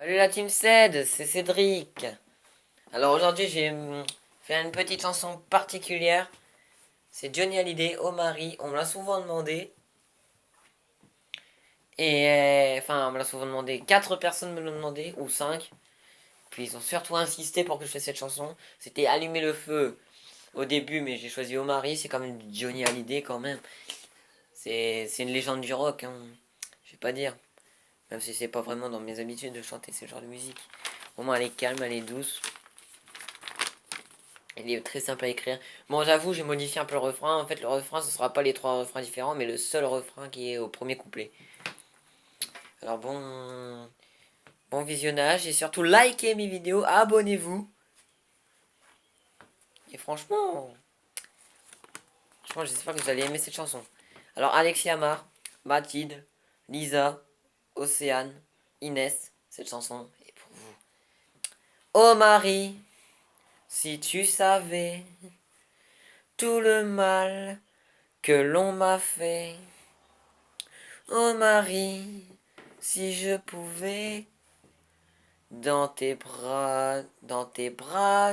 Salut la team CED, c'est Cédric. Alors aujourd'hui j'ai fait une petite chanson particulière. C'est Johnny Hallyday, Oh Marie. On me l'a souvent demandé. Et enfin on me l'a souvent demandé. 4 personnes me l'ont demandé, ou 5. Puis ils ont surtout insisté pour que je fasse cette chanson. C'était Allumer le feu au début, mais j'ai choisi Oh Marie. C'est quand même Johnny Hallyday quand même. C'est une légende du rock, hein. Je vais pas dire. Même si c'est pas vraiment dans mes habitudes de chanter ce genre de musique. Au moins elle est calme, elle est douce. Il est très simple à écrire. Bon, j'avoue, j'ai modifié un peu le refrain. En fait, le refrain, ce sera pas les 3 refrains différents, mais le seul refrain qui est au premier couplet. Alors bon visionnage et surtout likez mes vidéos, abonnez-vous. Et franchement, j'espère que vous allez aimer cette chanson. Alors, Alexis Amar, Mathilde, Lisa, Océane, Inès, cette chanson est pour vous. Oh Marie, si tu savais tout le mal que l'on m'a fait. Oh Marie, si je pouvais dans tes bras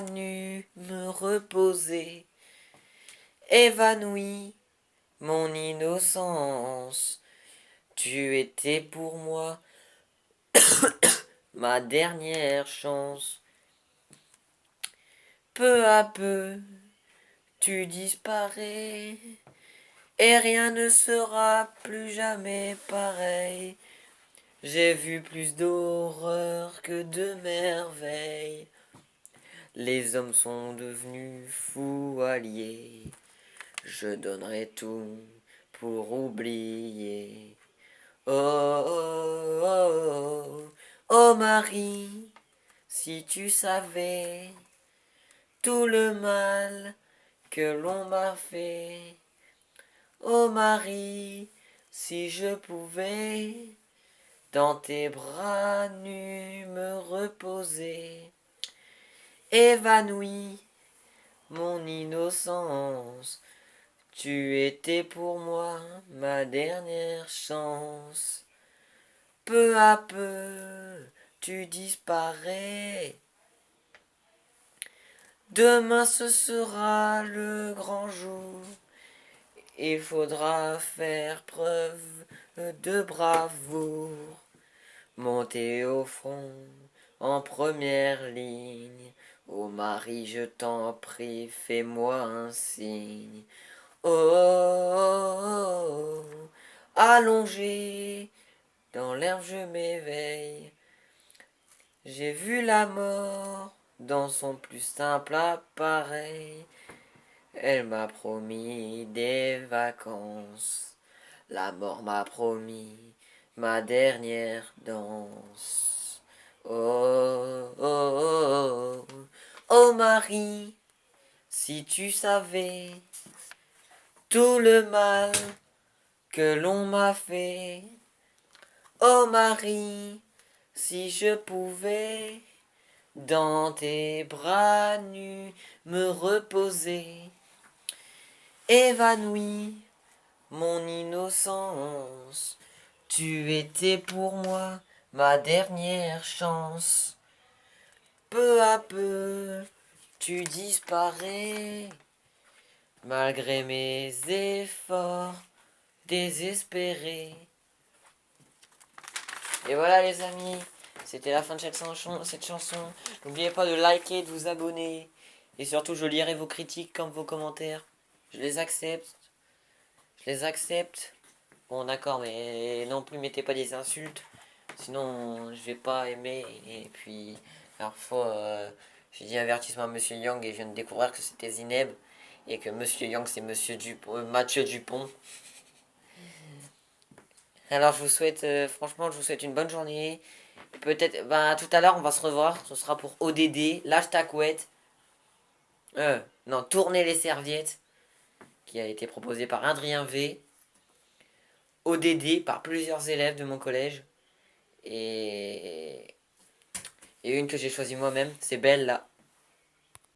nus me reposer, évanoui mon innocence, tu étais pour moi ma dernière chance. Peu à peu, tu disparais, et rien ne sera plus jamais pareil. J'ai vu plus d'horreur que de merveilles. Les hommes sont devenus fous alliés. Je donnerai tout pour oublier. Oh, oh, oh, oh, oh Marie, si tu savais tout le mal que l'on m'a fait. Oh Marie, si je pouvais dans tes bras nus me reposer, évanoui mon innocence, tu étais pour moi ma dernière chance. Peu à peu, tu disparais. Demain ce sera le grand jour. Il faudra faire preuve de bravoure. Monter au front en première ligne. Ô Marie, je t'en prie, fais-moi un signe. Oh, oh, oh, allongé dans l'herbe, je m'éveille. J'ai vu la mort dans son plus simple appareil. Elle m'a promis des vacances. La mort m'a promis ma dernière danse. Oh, oh, oh, oh, oh Marie, si tu savais tout le mal que l'on m'a fait. Oh Marie, si je pouvais dans tes bras nus me reposer, évanoui mon innocence, tu étais pour moi ma dernière chance. Peu à peu, tu disparais, malgré mes efforts désespérés. Et voilà les amis, c'était la fin de cette chanson. N'oubliez pas de liker, de vous abonner. Et surtout, je lirai vos critiques comme vos commentaires. Je les accepte. Je les accepte. Bon, d'accord, mais non plus mettez pas des insultes. Sinon, je vais pas aimer. Et puis, parfois, j'ai dit avertissement à Monsieur Young et je viens de découvrir que c'était Zineb. Et que Monsieur Young, c'est Monsieur Dupont, Mathieu Dupont. Alors, franchement, je vous souhaite une bonne journée. Peut-être, bah, tout à l'heure, on va se revoir. Ce sera pour ODD, lâche ta couette. Non, tourner les serviettes, qui a été proposé par Adrien V. ODD par plusieurs élèves de mon collège. Et une que j'ai choisie moi-même, c'est Belle là.